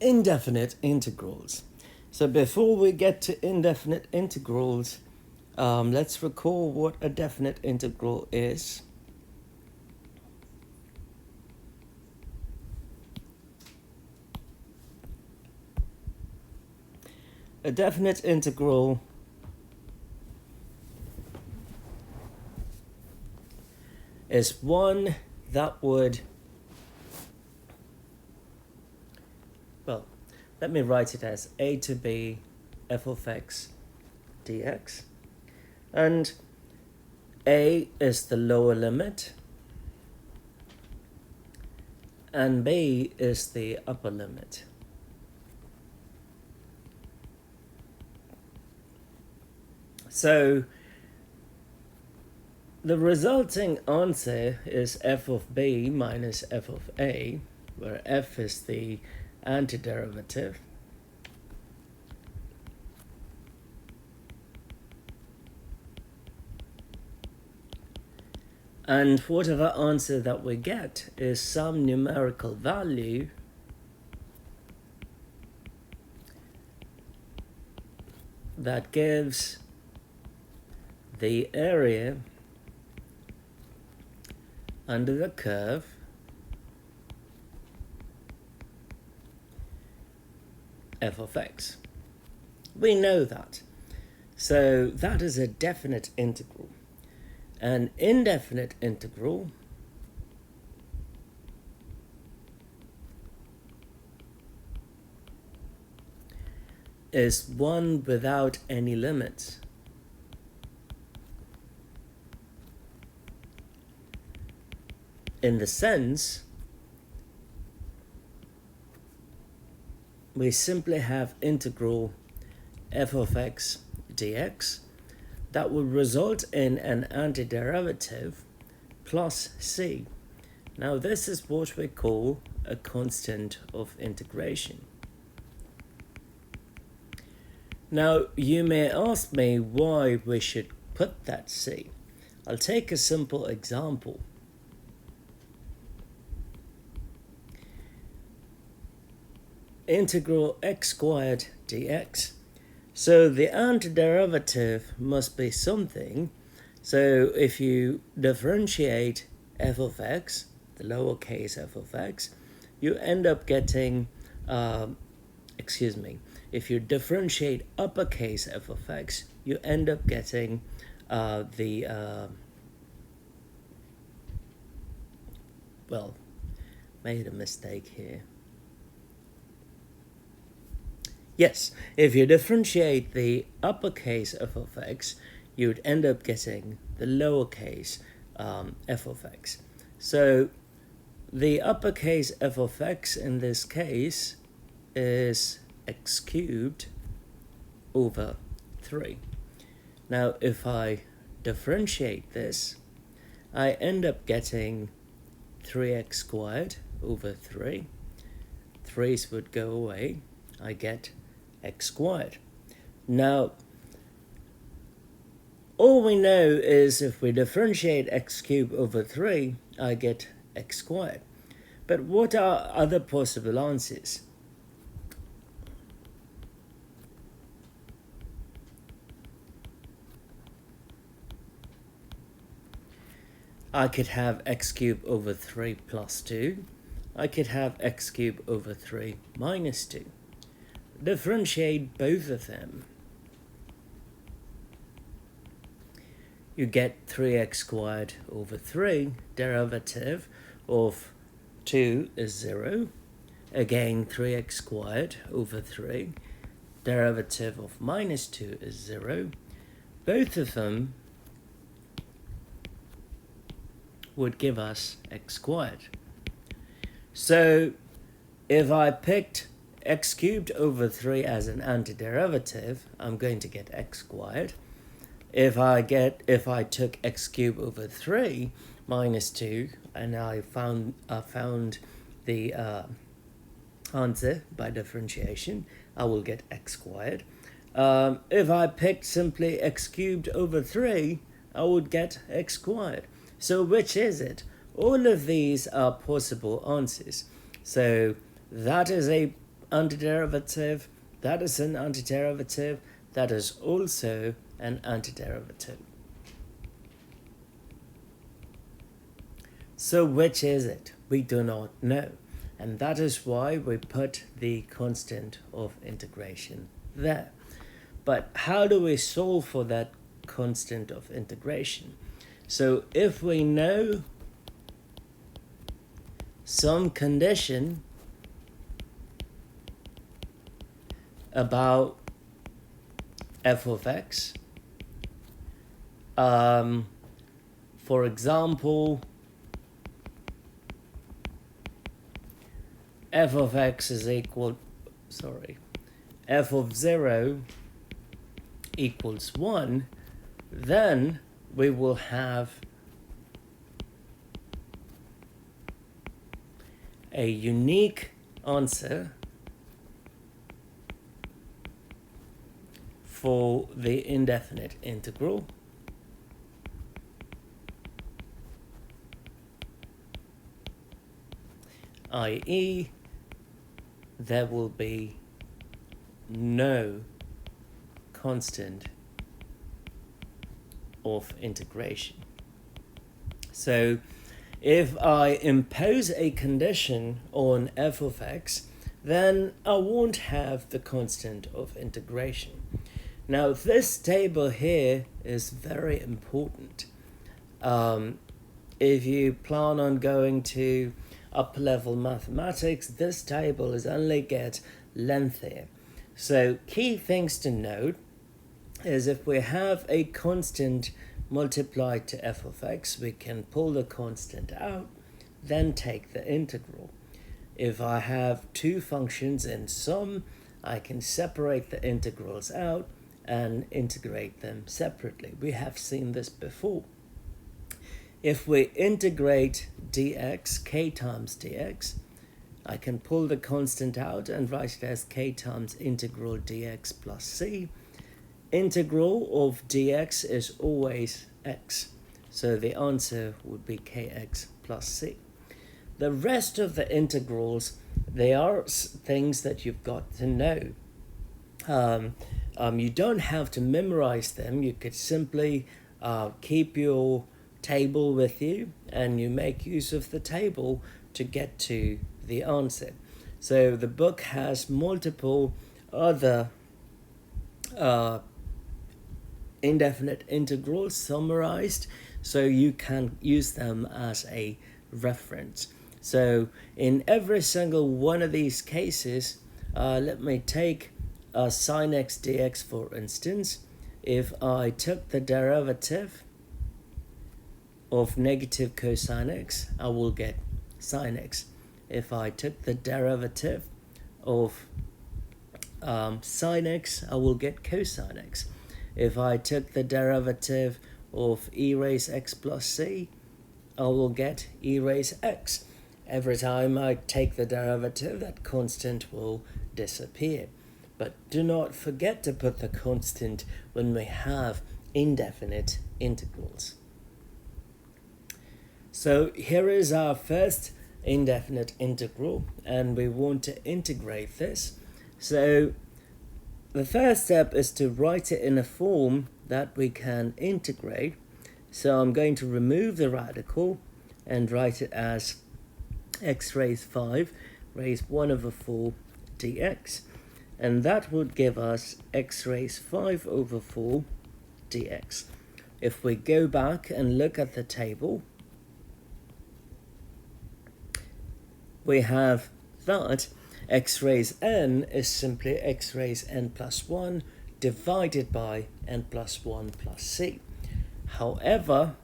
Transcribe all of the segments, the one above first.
indefinite integrals. So before we get to indefinite integrals, let's recall what a definite integral is. A definite integral is one that would, well, let me write it as a to b f of x dx. And a is the lower limit and b is the upper limit. So the resulting answer is f of b minus f of a, where f is the antiderivative. And whatever answer that we get is some numerical value that gives the area under the curve f of x. We know that. So that is a definite integral. An indefinite integral is one without any limits. In the sense, we simply have integral f of x dx that will result in an antiderivative plus c. Now this is what we call a constant of integration. Now you may ask me why we should put that c. I'll take a simple example. Integral x squared dx. So the antiderivative must be something. So if you differentiate f of x, the lowercase f of x, you end up getting, if you differentiate uppercase f of x, you end up getting made a mistake here. Yes, if you differentiate the uppercase f of x, you'd end up getting the lowercase f of x. So the uppercase f of x in this case is x cubed over 3. Now if I differentiate this, I end up getting 3x squared over 3. 3's would go away. I get x squared. Now, all we know is if we differentiate x cubed over 3, I get x squared. But what are other possible answers? I could have x cubed over 3 plus 2. I could have x cubed over 3 minus 2. Differentiate both of them. You get 3x squared over 3. Derivative of 2 is 0. Again, 3x squared over 3. Derivative of minus 2 is 0. Both of them would give us x squared. So if I picked x cubed over 3 as an antiderivative, I'm going to get x squared. If I took x cubed over 3 minus 2 and I found the answer by differentiation, I will get x squared. If I picked simply x cubed over 3, I would get x squared. So which is it? All of these are possible answers. So that is a antiderivative, that is an antiderivative, that is also an antiderivative. So which is it? We do not know. And that is why we put the constant of integration there. But how do we solve for that constant of integration? So if we know some condition about f of x, for example, f of x is equal, f of 0 equals 1, then we will have a unique answer for the indefinite integral, i.e. there will be no constant of integration. So if I impose a condition on f of x, then I won't have the constant of integration. Now this table here is very important. If you plan on going to upper level mathematics, this table is only get lengthier. So key things to note is if we have a constant multiplied to f of x, we can pull the constant out, then take the integral. If I have two functions in sum, I can separate the integrals out and integrate them separately. We have seen this before. If we integrate dx, k times dx, I can pull the constant out and write it as k times integral dx plus c. Integral of dx is always x, so the answer would be kx plus c. The rest of the integrals, they are things that you've got to know. You don't have to memorize them. You could simply keep your table with you and you make use of the table to get to the answer. So the book has multiple other indefinite integrals summarized, so you can use them as a reference. So in every single one of these cases, let me take sine x dx for instance. If I took the derivative of negative cosine x, I will get sine x. If I took the derivative of sine x, I will get cosine x. If I took the derivative of e raised x plus c, I will get e raised x. Every time I take the derivative, that constant will disappear. But do not forget to put the constant when we have indefinite integrals. So here is our first indefinite integral, and we want to integrate this. So the first step is to write it in a form that we can integrate. So I'm going to remove the radical and write it as x raised 5 raised 1 over 4 dx. And that would give us x raised 5 over 4 dx. If we go back and look at the table, we have that x raised n is simply x raised n plus 1 divided by n plus 1 plus c. However,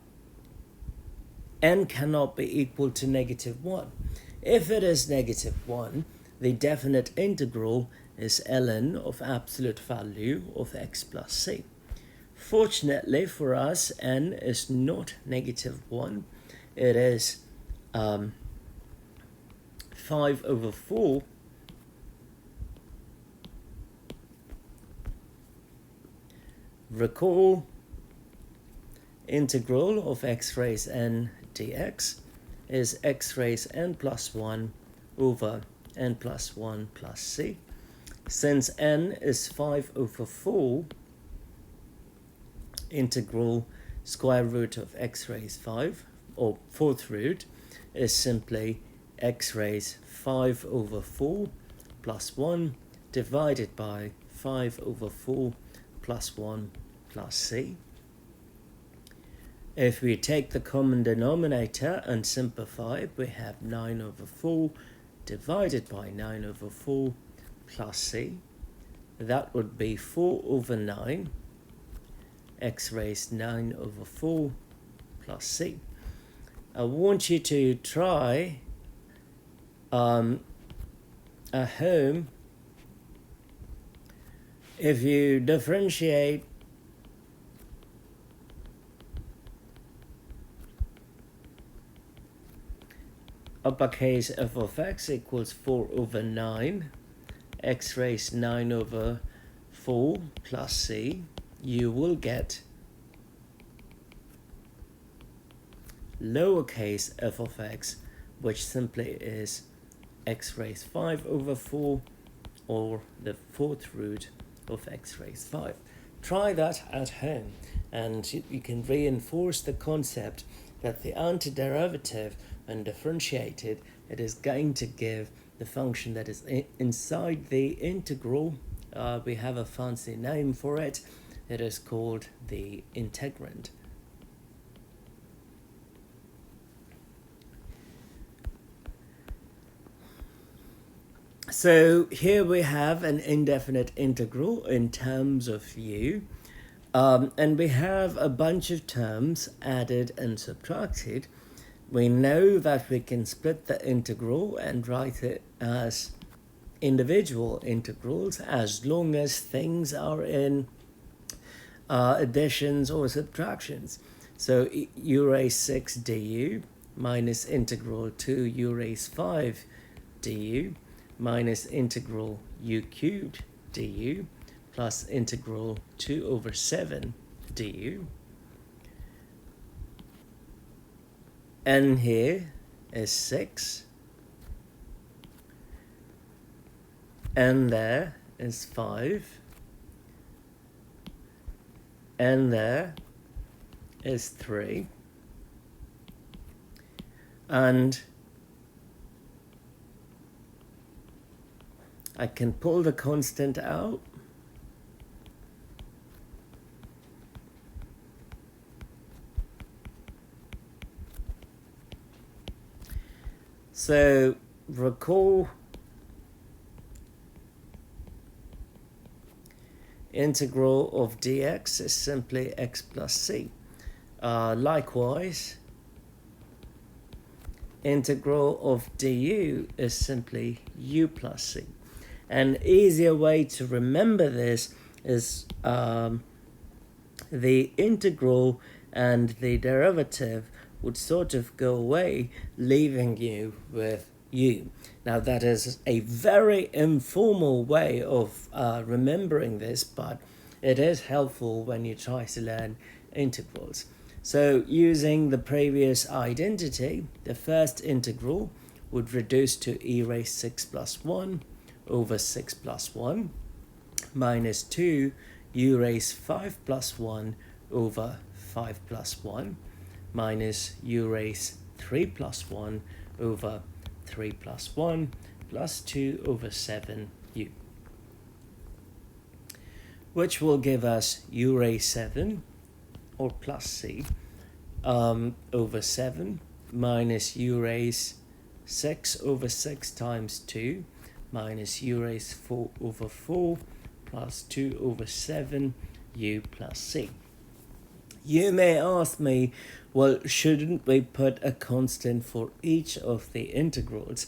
n cannot be equal to negative 1. If it is negative 1, the definite integral is ln of absolute value of x plus c. Fortunately for us, n is not negative 1. It is 5 over 4 Recall integral of x raised n dx is x raised n plus 1 over n plus 1 plus c. Since n is 5 over 4, integral square root of x raised 5, or fourth root, is simply x raised 5 over 4 plus 1 divided by 5 over 4 plus 1 plus c. If we take the common denominator and simplify, we have 9 over 4 divided by 9 over 4 plus c. That would be 4 over 9, x raised 9 over 4 plus c. I want you to try at home. If you differentiate uppercase f of x equals 4 over 9, x raised 9 over 4 plus c, you will get lowercase f of x, which simply is x raised 5 over 4, or the fourth root of x raised 5. Try that at home, and you can reinforce the concept that the antiderivative, when differentiated, it is going to give the function that is inside the integral. We have a fancy name for it. It is called the integrand. So here we have an indefinite integral in terms of u, and we have a bunch of terms added and subtracted. We know that we can split the integral and write it as individual integrals as long as things are in additions or subtractions. So u raised 6 du minus integral 2 u raised 5 du minus integral u cubed du plus integral 2 over 7 du. N here is 6, N there is 5, N there is 3, and I can pull the constant out. So recall integral of dx is simply x plus c. Likewise, integral of du is simply u plus c. An easier way to remember this is the integral and the derivative would sort of go away, leaving you with u. Now that is a very informal way of remembering this, but it is helpful when you try to learn integrals. So using the previous identity, the first integral would reduce to e raised 6 plus 1 over 6 plus 1 minus 2 u raised 5 plus 1 over 5 plus 1 minus u raised 3 plus 1 over 3 plus 1 plus 2 over 7 u, which will give us u raised 7, or plus c, over 7 minus u raised 6 over 6 times 2 minus u raised 4 over 4 plus 2 over 7 u plus c. You may ask me, well, shouldn't we put a constant for each of the integrals?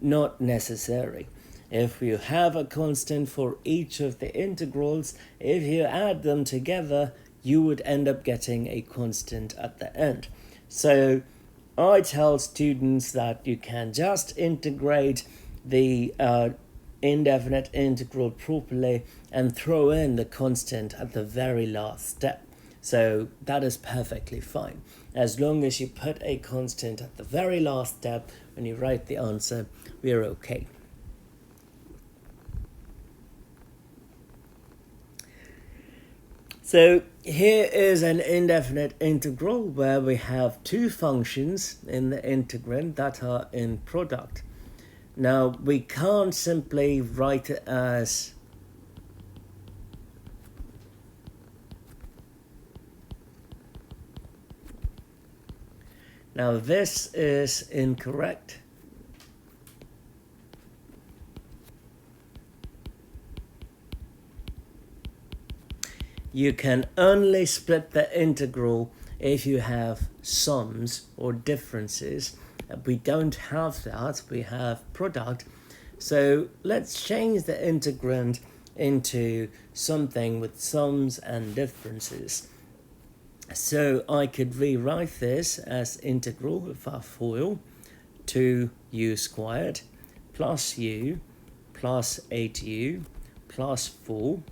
Not necessary. If you have a constant for each of the integrals, if you add them together, you would end up getting a constant at the end. So I tell students that you can just integrate the indefinite integral properly and throw in the constant at the very last step. So that is perfectly fine. As long as you put a constant at the very last step when you write the answer, we're okay. So here is an indefinite integral where we have two functions in the integrand that are in product. Now we can't simply write it as now this is incorrect. You can only split the integral if you have sums or differences. We don't have that, we have product. So let's change the integrand into something with sums and differences. So I could rewrite this as integral of our FOIL 2u squared plus u plus 8u plus 4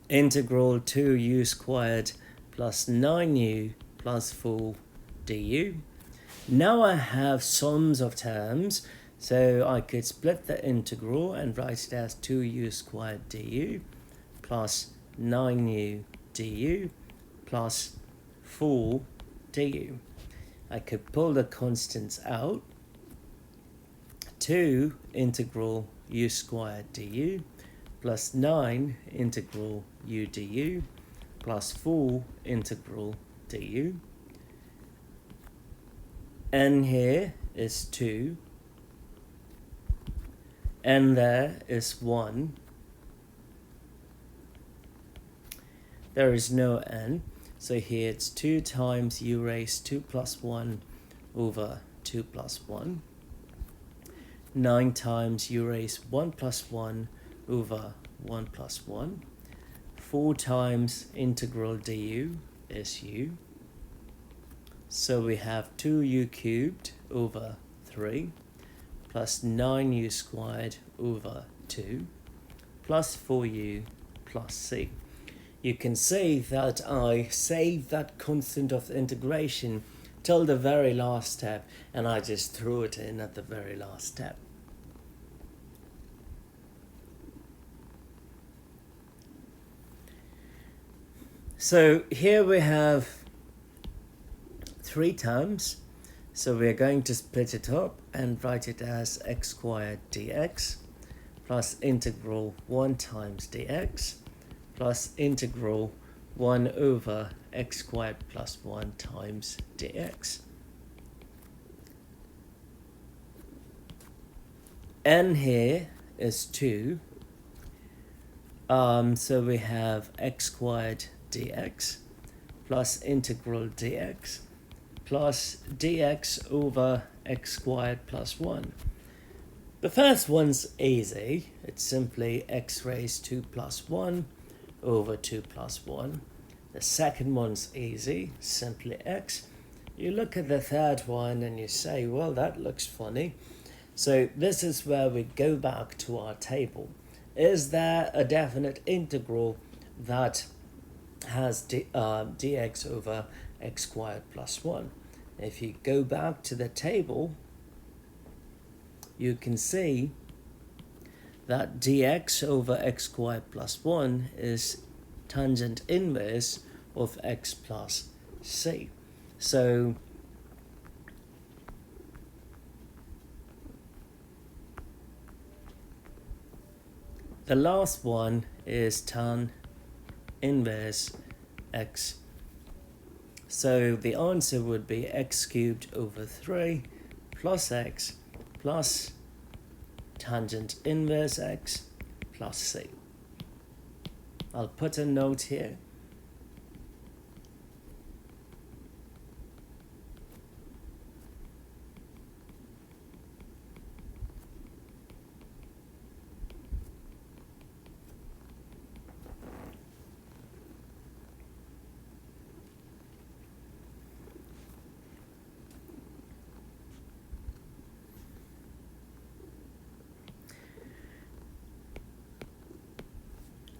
integral 2u squared plus 9u plus 4 du. Now I have sums of terms, so I could split the integral and write it as 2u squared du plus 9u du plus 4 du. I could pull the constants out. 2 integral u squared du plus 9 integral u du plus 4 integral du. N here is 2. N there is 1. There is no n, so here it's 2 times u raised 2 plus 1 over 2 plus 1. 9 times u raised 1 plus 1 over 1 plus 1. 4 times integral du is u. So we have 2u cubed over 3 plus 9u squared over 2 plus 4u plus c. You can see that I saved that constant of integration till the very last step, and I just threw it in at the very last step. So here we have 3 terms, so we're going to split it up and write it as x squared dx plus integral 1 times dx plus integral 1 over x squared plus 1 times dx. N here is 2, so we have x squared dx plus integral dx plus dx over x squared plus 1. The first one's easy. It's simply x raised 2 plus 1 over 2 plus 1. The second one's easy, simply x. You look at the third one and you say, well, that looks funny. So this is where we go back to our table. Is there a definite integral that has dx over x squared plus 1? If you go back to the table, you can see that dx over x squared plus 1 is tangent inverse of x plus c. So the last one is tan inverse x. So the answer would be x cubed over 3 plus x plus tangent inverse x plus c. I'll put a note here.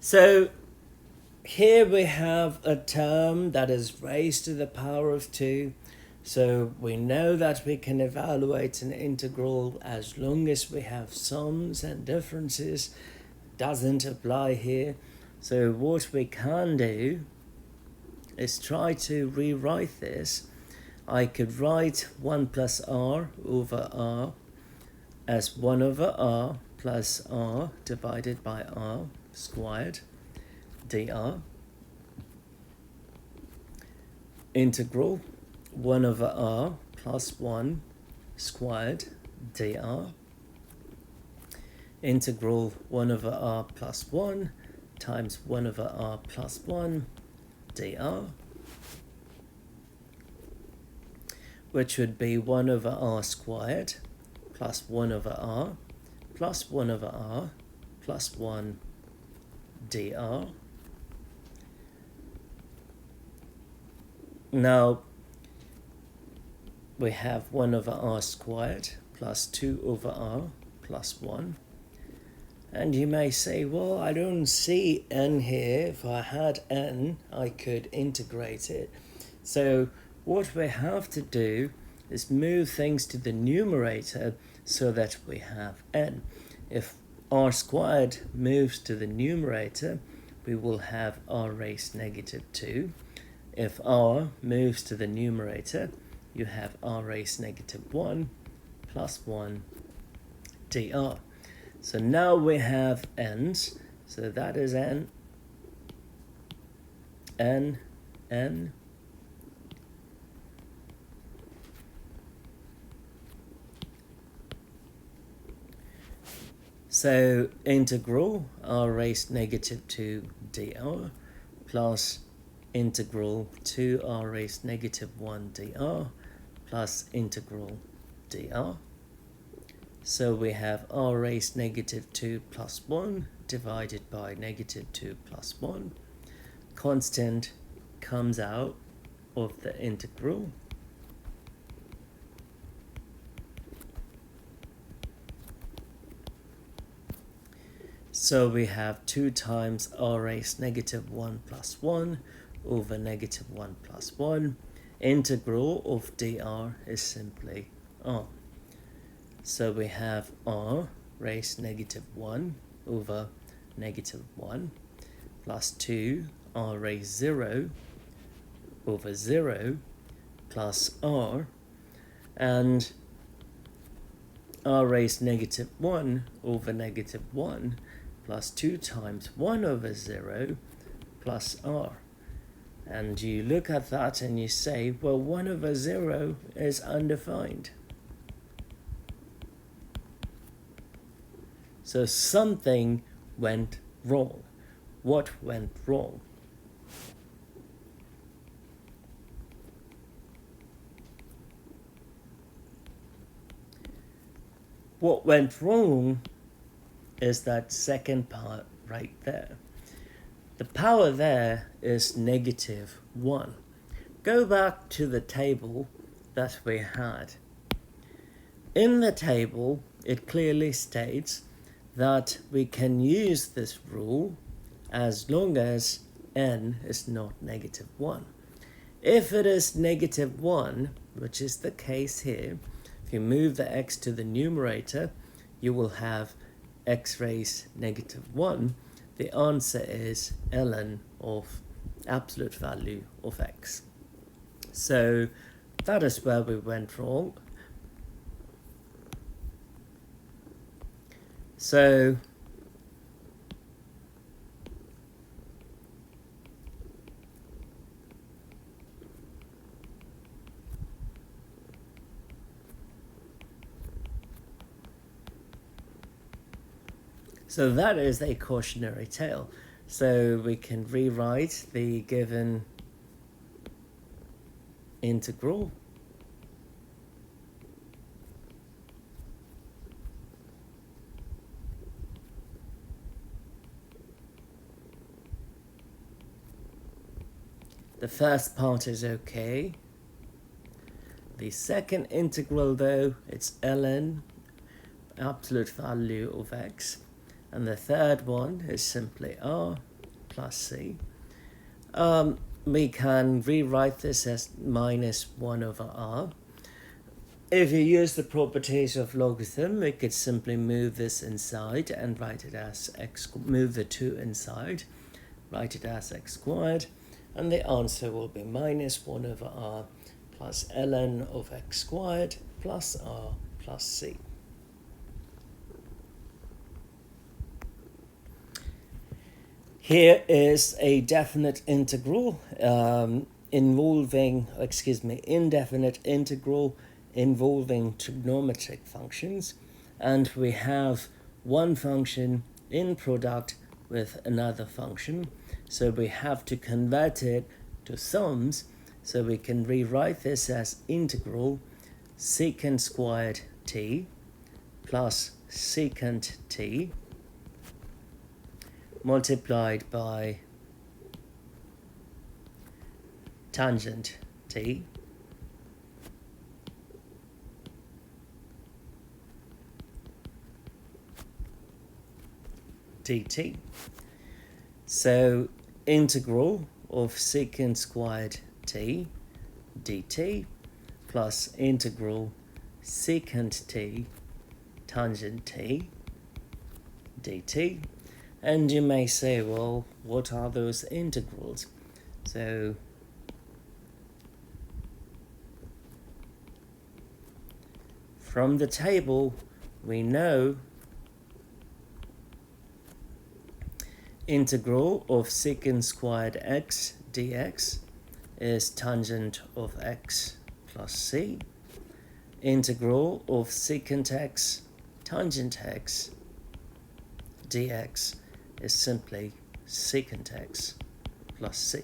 So here we have a term that is raised to the power of 2. So we know that we can evaluate an integral as long as we have sums and differences. doesn't apply here. So what we can do is try to rewrite this. I could write 1 plus r over r as 1 over r plus r divided by r squared dr. Integral 1 over r plus 1 squared dr. Integral 1 over r plus 1 times 1 over r plus 1 dr, which would be 1 over r squared plus 1 over r plus 1 over r plus 1 dr. Now we have 1 over r squared plus 2 over r plus 1. And you may say, well, I don't see n here. If I had n, I could integrate it. So what we have to do is move things to the numerator so that we have n. If r squared moves to the numerator, we will have r raised negative 2. If r moves to the numerator, you have r raised negative 1 plus 1 dr. So now we have n's, so that is n, n, n. So integral r raised negative 2 dr plus integral 2r raised negative 1 dr plus integral dr. So we have r raised negative 2 plus 1 divided by negative 2 plus 1. Constant comes out of the integral. So we have 2 times r raised negative 1 plus 1 over negative 1 plus 1. Integral of dr is simply r. So we have r raised negative 1 over negative 1 plus 2 r raised 0 over 0 plus r, and r raised negative 1 over negative 1 plus 2 times 1 over 0 plus r. And you look at that and you say, well, 1 over 0 is undefined. So something went wrong. What went wrong? What went wrong is that second part right there. The power there is negative 1. Go back to the table that we had. In the table, it clearly states that we can use this rule as long as n is not negative 1. If it is negative 1, which is the case here, if you move the x to the numerator, you will have x raised negative 1. The answer is ln of absolute value of x. So that is where we went wrong. So that is a cautionary tale. So we can rewrite the given integral . The first part is okay. The second integral, though, it's ln, absolute value of x. And the third one is simply r plus c. We can rewrite this as minus 1 over r. if you use the properties of logarithm, we could simply move this inside and write it as x, move the 2 inside, write it as x squared, and the answer will be minus 1 over r plus ln of x squared plus r plus c. Here is a definite integral indefinite integral involving trigonometric functions, and we have one function in product with another function, so we have to convert it to sums, so we can rewrite this as integral secant squared t plus secant t multiplied by tangent t dt. So integral of secant squared t dt plus integral secant t tangent t dt. And you may say, well, what are those integrals? So from the table, we know integral of secant squared x dx is tangent of x plus c. Integral of secant x tangent x dx is simply secant x plus c.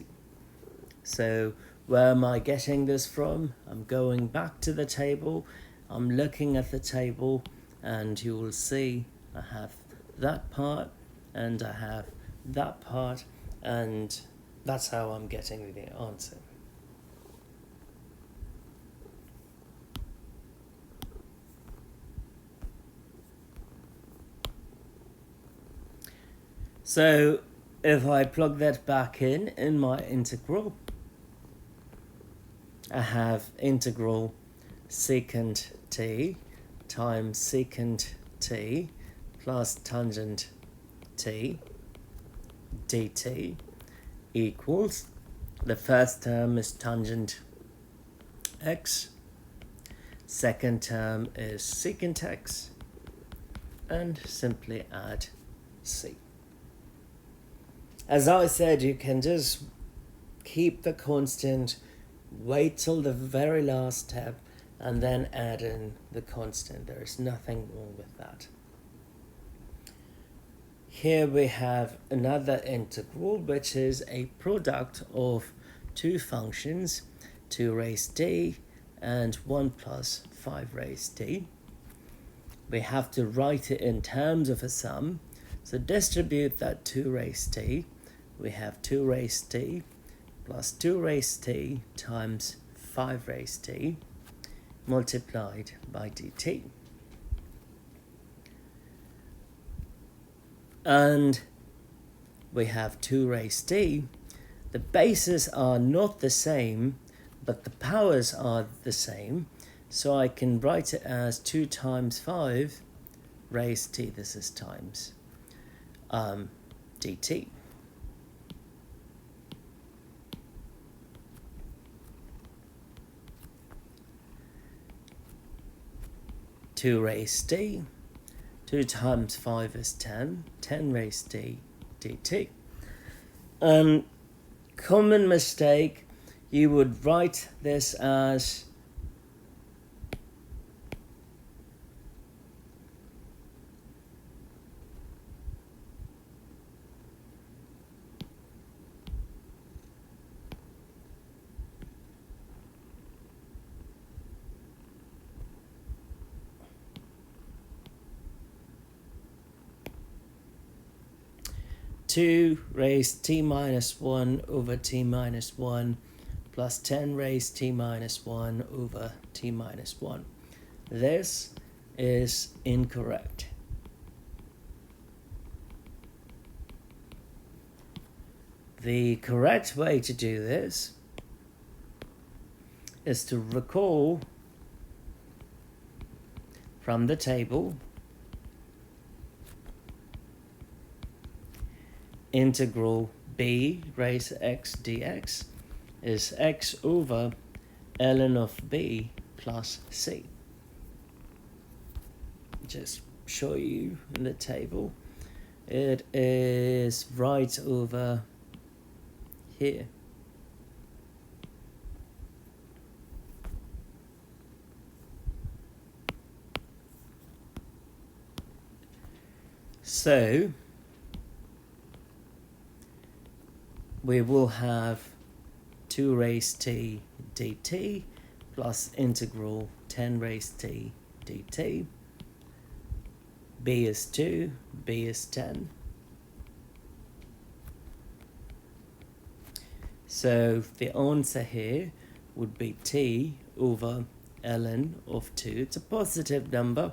So where am I getting this from? I'm going back to the table, I'm looking at the table, and you will see I have that part and I have that part, and that's how I'm getting the answer. So if I plug that back in my integral, I have integral secant t times secant t plus tangent t dt equals, the first term is tangent x, second term is secant x, and simply add c. As I said, you can just keep the constant, wait till the very last step, and then add in the constant. There is nothing wrong with that. Here we have another integral, which is a product of two functions, 2 raised d and 1 plus 5 raised d. We have to write it in terms of a sum, so distribute that 2 raised d. We have 2 raised d plus 2 raised d times 5 raised d multiplied by dt. And we have 2 raised d. The bases are not the same, but the powers are the same, so I can write it as 2 times 5 raised t, this is times dt. 2 raised d, 2 times 5 is 10, 10 raised d dt. Common mistake, you would write this as two raised t minus 1 over t minus 1 plus 10 raised t minus 1 over t minus 1. This is incorrect. The correct way to do this is to recall from the table, integral b raised to x dx is x over ln of b plus c. Just show you in the table. It is right over here. So we will have 2 raised t dt plus integral 10 raised t dt. B is 2, B is 10. So the answer here would be t over ln of 2. It's a positive number,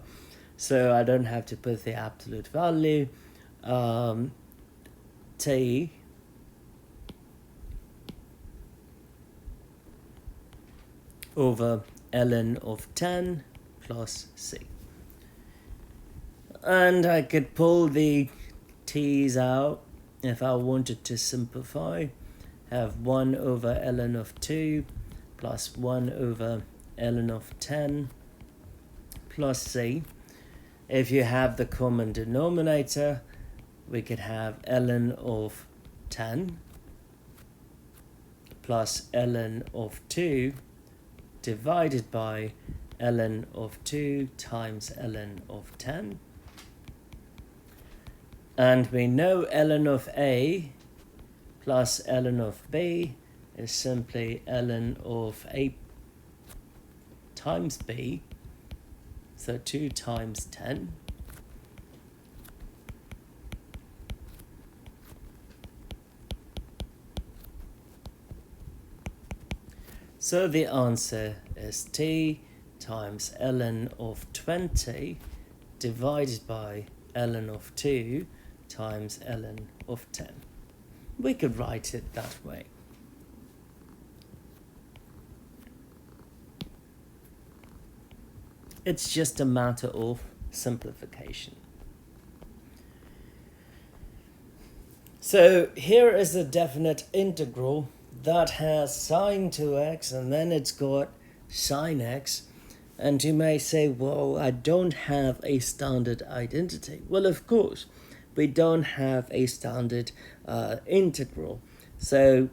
so I don't have to put the absolute value. T over ln of 10 plus c. And I could pull the t's out if I wanted to simplify. Have 1 over ln of 2 plus 1 over ln of 10 plus c. If you have the common denominator, we could have ln of 10 plus ln of 2 divided by ln of 2 times ln of 10. And we know ln of a plus ln of b is simply ln of a times b, so 2 times 10. So the answer is t times ln of 20 divided by ln of 2 times ln of 10. We could write it that way. It's just a matter of simplification. So here is a definite integral that has sine 2x and then it's got sine x. And you may say, well, I don't have a standard identity. Well, of course, we don't have a standard integral. So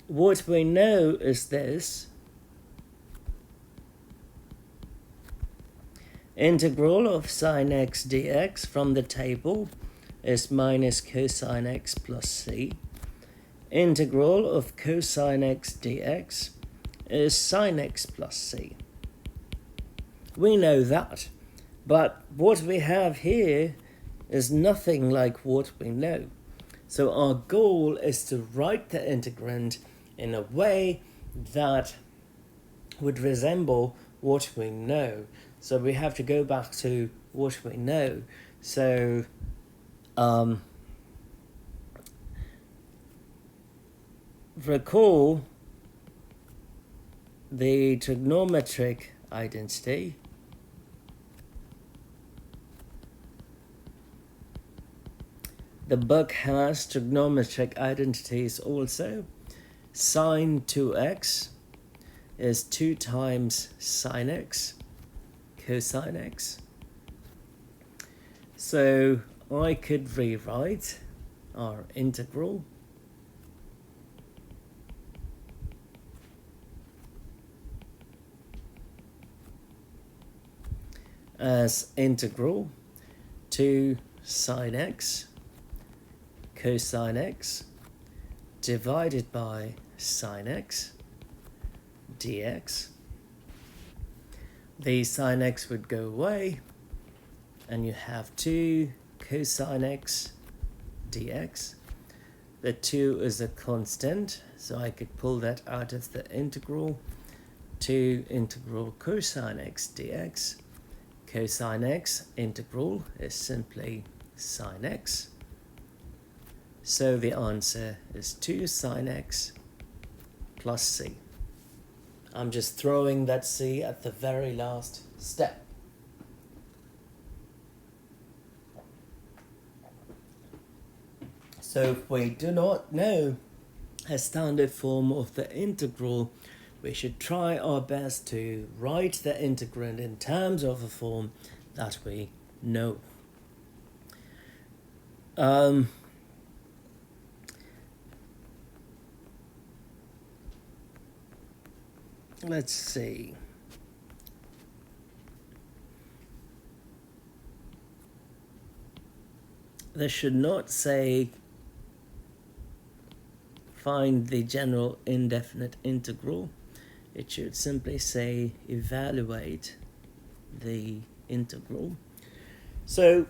what we know is this. Integral of sine x dx from the table is minus cosine x plus c. Integral of cosine x dx is sine x plus c. We know that, but what we have here is nothing like what we know. So our goal is to write the integrand in a way that would resemble what we know. So we have to go back to what we know. So recall the trigonometric identity. The book has trigonometric identities also. Sine 2x is 2 times sine x cosine x. So I could rewrite our integral as integral to sine x cosine x divided by sine x dx. The sine x would go away and you have 2 cosine x dx. The 2 is a constant, so I could pull that out of the integral. 2 integral cosine x dx. Cosine x integral is simply sine x. So the answer is 2 sine x plus c. I'm just throwing that c at the very last step. So if we do not know a standard form of the integral, we should try our best to write the integrand in terms of a form that we know. Let's see. This should not say find the general indefinite integral. It should simply say evaluate the integral. So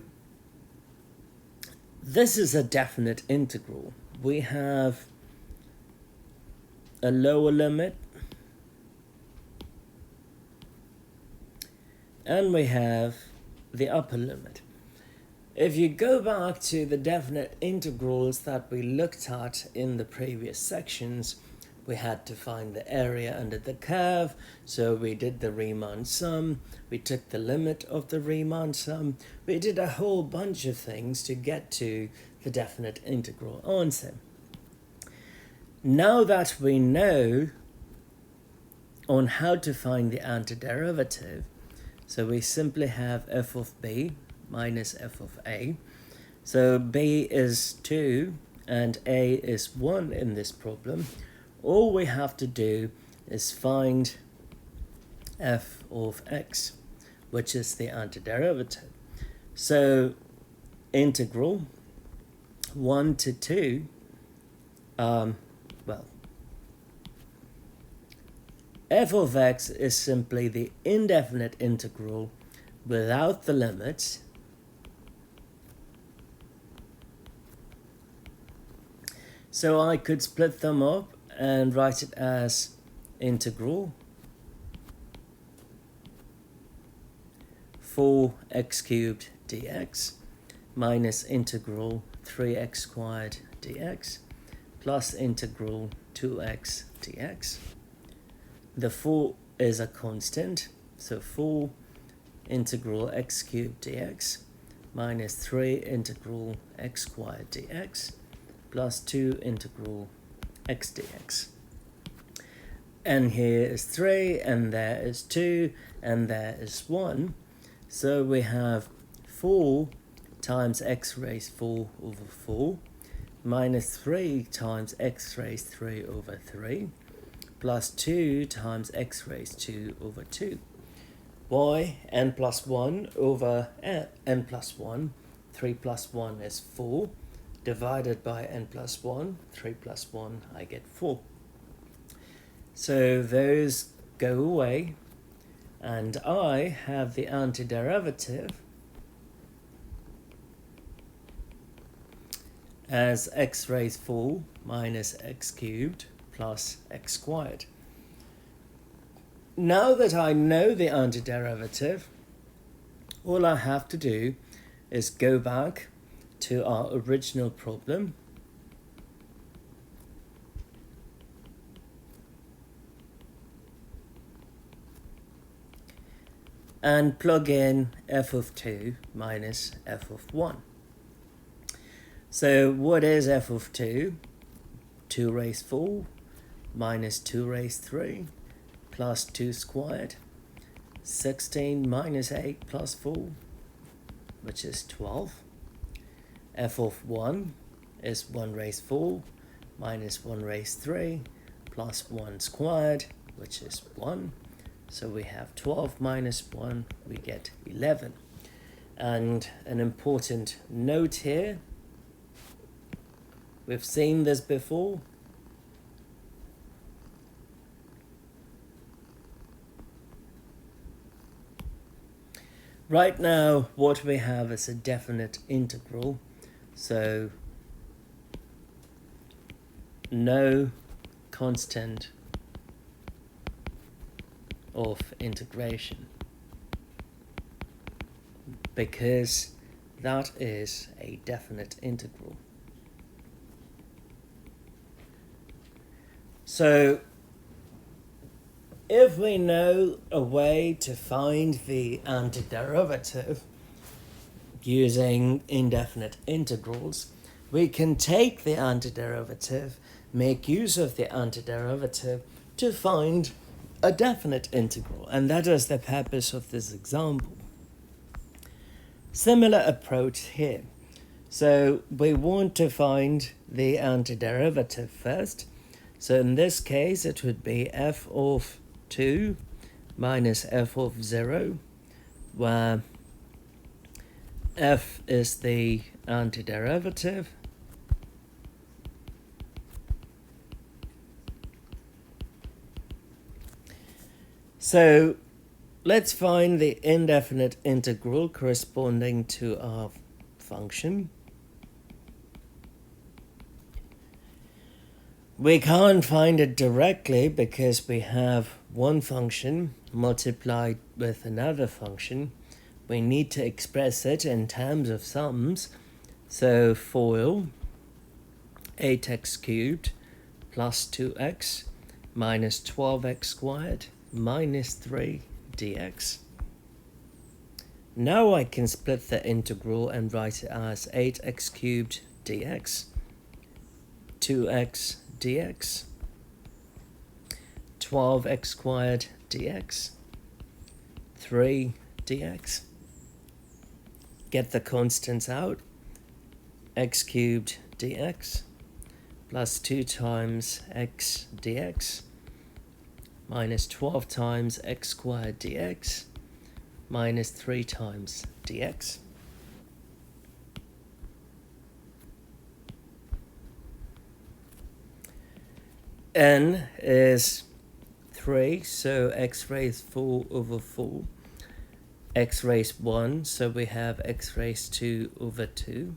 this is a definite integral. We have a lower limit and we have the upper limit. If you go back to the definite integrals that we looked at in the previous sections, we had to find the area under the curve, so we did the Riemann sum, we took the limit of the Riemann sum, we did a whole bunch of things to get to the definite integral answer. Now that we know on how to find the antiderivative, so we simply have f of b minus f of a. So b is 2 and a is 1 in this problem. All we have to do is find f of x, which is the antiderivative. So integral 1 to 2, f of x is simply the indefinite integral without the limits. So I could split them up and write it as integral 4x cubed dx minus integral 3x squared dx plus integral 2x dx. The 4 is a constant, so 4 integral x cubed dx minus 3 integral x squared dx plus 2 integral x dx. And here is 3, and there is 2, and there is 1. So we have 4 times x raised 4 over 4 minus 3 times x raised 3 over 3 plus 2 times x raised 2 over 2. y n plus 1 over n plus 1. 3 plus 1 is 4. Divided by n plus 1. 3 plus 1, I get 4. So those go away. And I have the antiderivative as x raised 4 minus x cubed plus x squared. Now that I know the antiderivative, all I have to do is go back to our original problem and plug in f of 2 minus f of 1. So what is f of 2? 2 raised 4 minus 2 raised 3 plus 2 squared. 16 minus 8 plus 4, which is 12. F of 1 is 1 raised 4 minus 1 raised 3 plus 1 squared, which is 1. So we have 12 minus 1, we get 11. And an important note here, we've seen this before. Right now, what we have is a definite integral, so no constant of integration, because that is a definite integral. So if we know a way to find the antiderivative using indefinite integrals, we can take the antiderivative, make use of the antiderivative to find a definite integral, and that is the purpose of this example. Similar approach here. So we want to find the antiderivative first. So in this case, it would be f of 2 minus f of 0, where f is the antiderivative. So let's find the indefinite integral corresponding to our function. We can't find it directly because we have one function multiplied with another function. We need to express it in terms of sums. So FOIL 8x cubed plus 2x minus 12x squared minus 3 dx. Now I can split the integral and write it as 8x cubed dx, 2x dx, 12x squared dx, 3 dx. Get the constants out. X cubed dx plus 2 times x dx minus 12 times x squared dx minus 3 times dx. N is 3, so x raised 4 over 4. X raised 1, so we have x raised 2 over 2.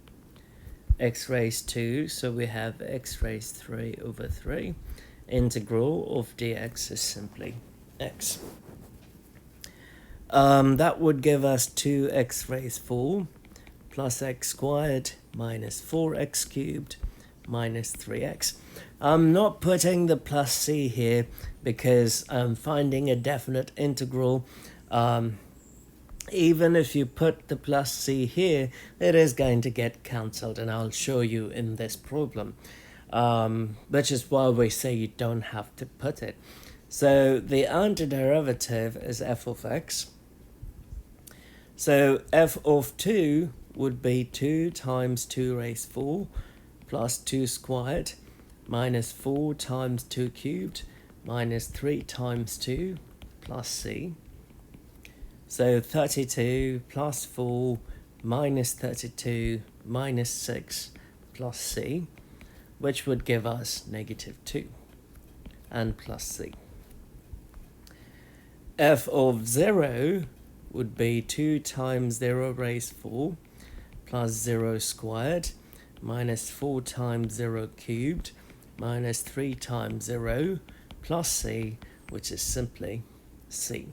X raised 2, so we have x raised 3 over 3. Integral of dx is simply x. That would give us 2x raised 4 plus x squared minus 4x cubed minus 3x. I'm not putting the plus c here because I'm finding a definite integral. Even if you put the plus c here, it is going to get cancelled, and I'll show you in this problem, which is why we say you don't have to put it. So the antiderivative is f of x. So f of 2 would be 2 times 2 raised 4 plus 2 squared minus 4 times 2 cubed minus 3 times 2 plus c. So 32 plus 4 minus 32 minus 6 plus c, which would give us negative 2 and plus c. F of 0 would be 2 times 0 raised 4 plus 0 squared minus 4 times 0 cubed minus 3 times 0 plus c, which is simply c.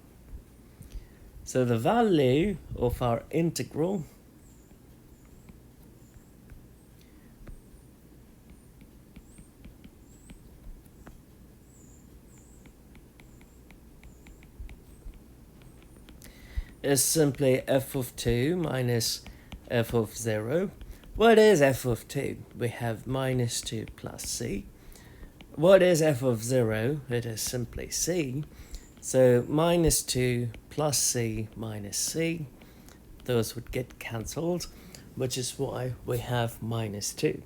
So the value of our integral is simply f of 2 minus f of 0. What is f of 2? We have minus 2 plus c. What is f of 0? It is simply c. So minus 2 plus c minus c, those would get cancelled, which is why we have minus 2.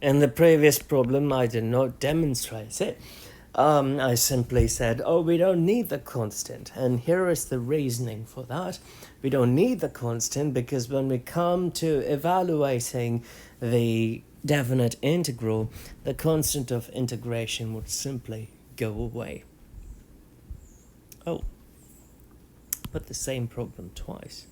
In the previous problem, I did not demonstrate it. I simply said, oh, we don't need the constant. And here is the reasoning for that. We don't need the constant because when we come to evaluating the definite integral, the constant of integration would simply go away. Oh, but the same problem twice.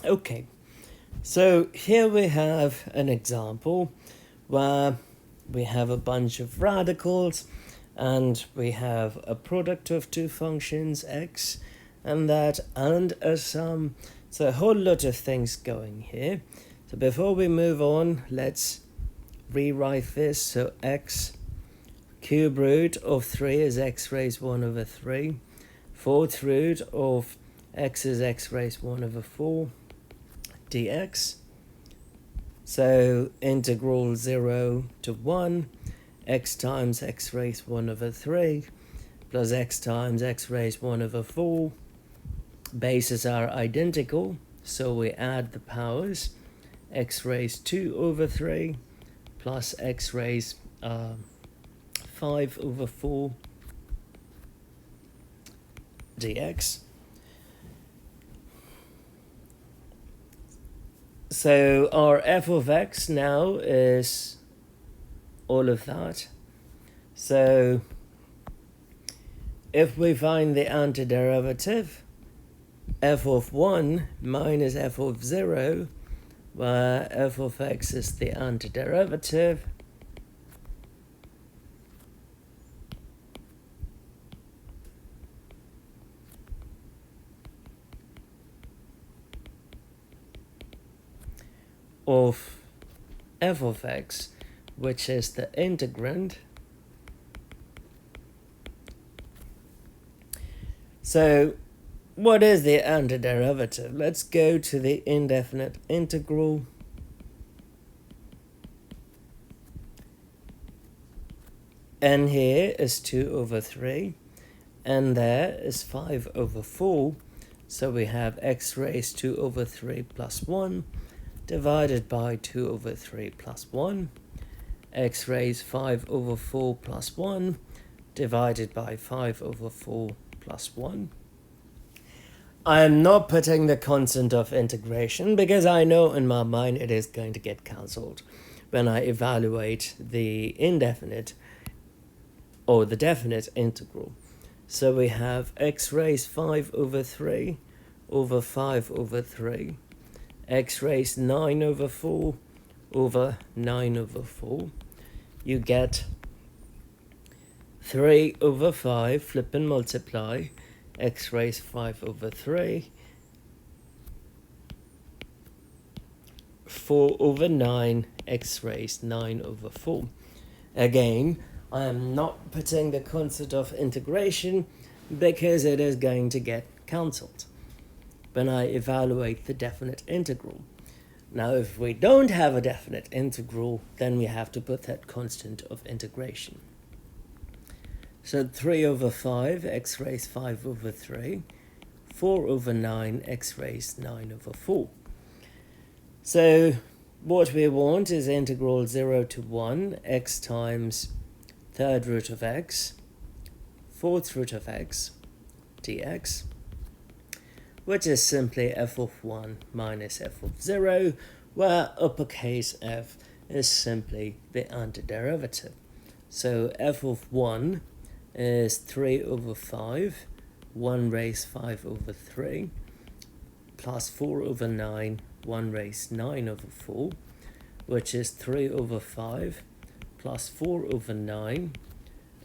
Okay, so here we have an example where we have a bunch of radicals and we have a product of two functions x and that and a sum. So a whole lot of things going here. So before we move on, let's rewrite this. So x cube root of 3 is x raised 1 over 3. Fourth root of x is x raised 1 over 4 dx. So integral 0 to 1, x times x raised 1 over 3 plus x times x raised 1 over 4. Bases are identical, so we add the powers. X raised 2 over 3 plus x raised 5 over 4 dx. So our f of x now is all of that. So if we find the antiderivative, f of 1 minus f of 0, where f of x is the antiderivative, of f of x, which is the integrand. So what is the antiderivative? Let's go to the indefinite integral. N here is 2 over 3, and there is 5 over 4. So we have x raised 2 over 3 plus 1 divided by 2 over 3 plus 1. X raised 5 over 4 plus 1 divided by 5 over 4 plus 1. I am not putting the constant of integration because I know in my mind it is going to get cancelled when I evaluate the indefinite or the definite integral. So we have x raised 5 over 3 over 5 over 3, x raised 9 over 4 over 9 over 4. You get 3 over 5, flip and multiply, x raised 5 over 3, 4 over 9, x raised 9 over 4. Again, I am not putting the constant of integration because it is going to get cancelled when I evaluate the definite integral. Now, if we don't have a definite integral, then we have to put that constant of integration. So 3 over 5, x raised 5 over 3, 4 over 9, x raised 9 over 4. So what we want is integral 0 to 1, x times third root of x, fourth root of x, dx, which is simply f of 1 minus f of 0, where uppercase f is simply the antiderivative. So f of 1 is 3 over 5, 1 raised 5 over 3, plus 4 over 9, 1 raised 9 over 4, which is 3 over 5, plus 4 over 9.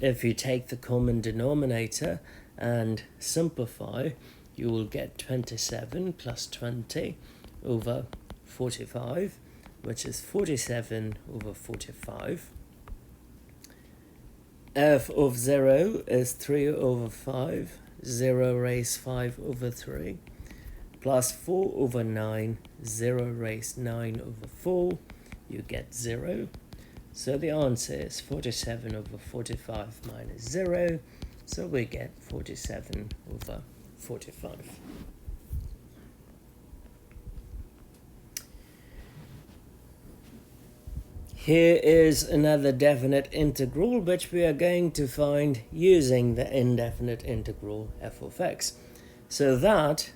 If you take the common denominator and simplify, you will get 27 plus 20 over 45, which is 47 over 45. F of 0 is 3 over 5, 0 raised 5 over 3, plus 4 over 9, 0 raised 9 over 4, you get 0. So the answer is 47 over 45 minus 0, so we get 47 over 45. Here is another definite integral which we are going to find using the indefinite integral f of x. So that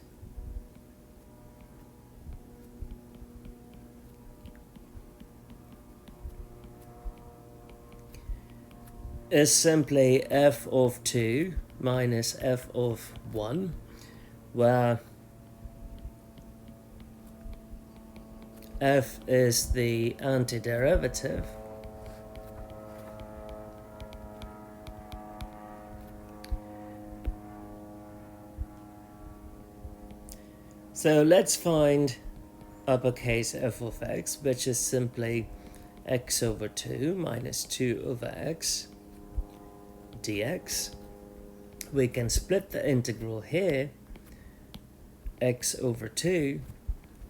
is simply f of 2 minus f of 1, where f is the antiderivative, so let's find uppercase f of x, which is simply x over 2 minus 2 over x dx. We can split the integral here, x over 2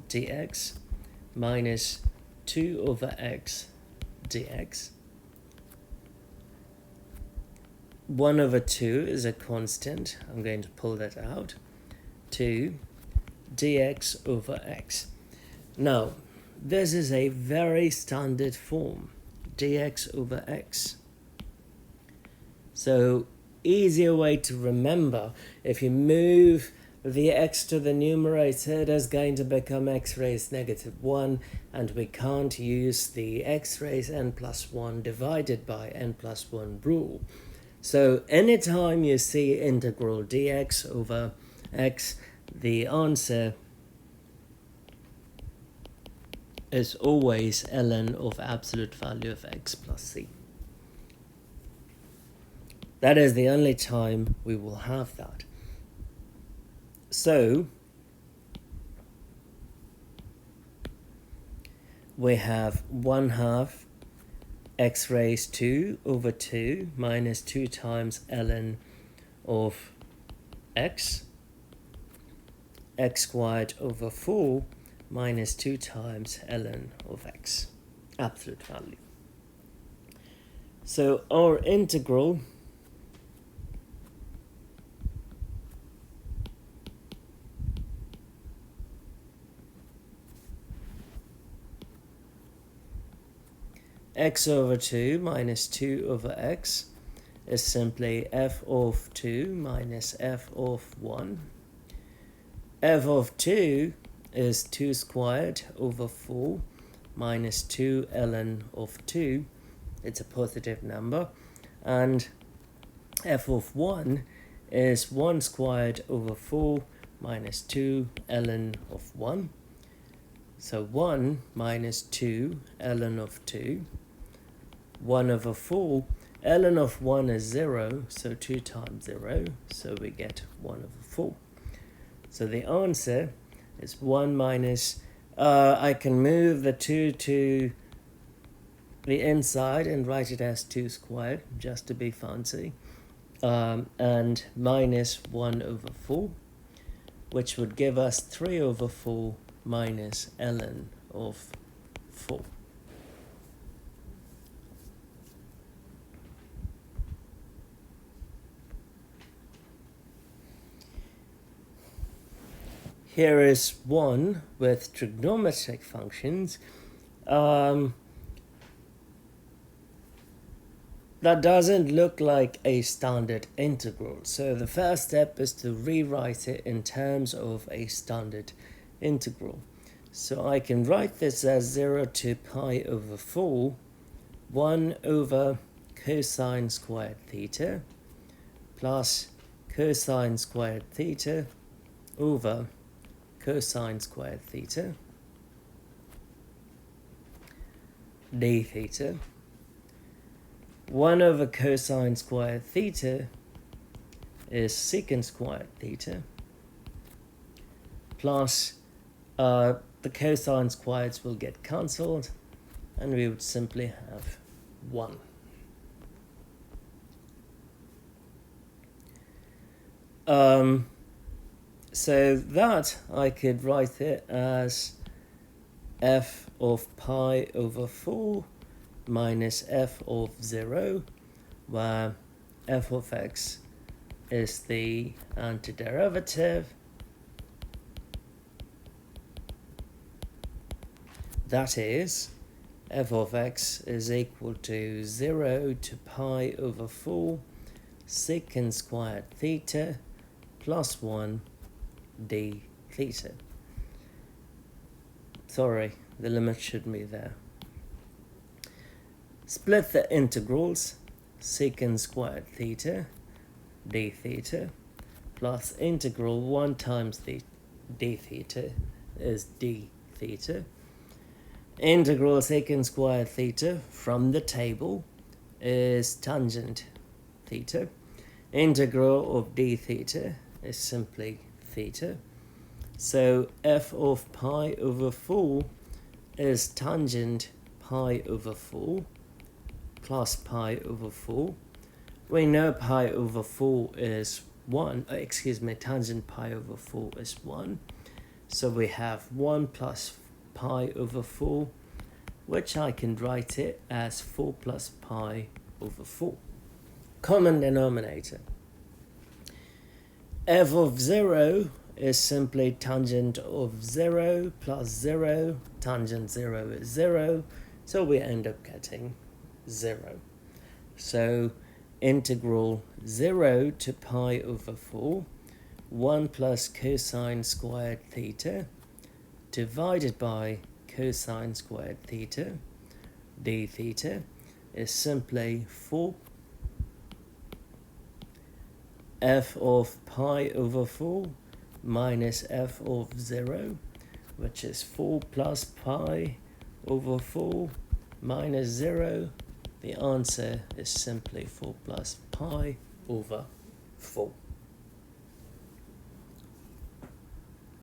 dx minus 2 over x dx. 1 over 2 is a constant. I'm going to pull that out. 2 dx over x. Now, this is a very standard form, dx over x. So, easier way to remember, if you move the x to the numerator, it is going to become x raised negative 1, and we can't use the x raised n plus 1 divided by n plus 1 rule. So anytime you see integral dx over x, the answer is always ln of absolute value of x plus c. That is the only time we will have that. So we have 1/2 x raised 2 over 2 minus 2 times ln of x, x squared over 4 minus 2 times ln of x, absolute value. So our integral x over 2 minus 2 over x is simply f of 2 minus f of 1. F of 2 is 2 squared over 4 minus 2 ln of 2. It's a positive number. And f of 1 is 1 squared over 4 minus 2 ln of 1. So 1 minus 2 ln of 2. 1 over 4. ln of 1 is 0, so 2 times 0, so we get 1 over 4. So the answer is 1 minus, I can move the 2 to the inside and write it as 2 squared, just to be fancy, and minus 1 over 4, which would give us 3 over 4 minus ln of 4. Here is one with trigonometric functions that doesn't look like a standard integral. So the first step is to rewrite it in terms of a standard integral. So I can write this as 0 to pi over 4, 1 over cosine squared theta plus cosine squared theta over cosine squared theta d theta. 1 over cosine squared theta is secant squared theta plus the cosine squareds will get cancelled and we would simply have 1. So that I could write it as f of pi over 4 minus f of 0, where f of x is the antiderivative. That is, f of x is equal to 0 to pi over 4 secant squared theta plus 1 d theta. Sorry, the limit should be there. Split the integrals, secant squared theta d theta plus integral 1 times the d theta is d theta. Integral secant squared theta from the table is tangent theta. Integral of d theta is simply theta. So f of pi over 4 is tangent pi over 4 plus pi over 4. We know pi over 4 is 1, tangent pi over 4 is 1. So we have 1 plus pi over 4, which I can write it as 4 plus pi over 4. Common denominator. F of 0 is simply tangent of 0 plus 0. Tangent 0 is 0, so we end up getting 0. So integral 0 to pi over 4, 1 plus cosine squared theta divided by cosine squared theta d theta is simply 4 f of pi over 4 minus f of 0, which is 4 plus pi over 4 minus 0. The answer is simply 4 plus pi over 4.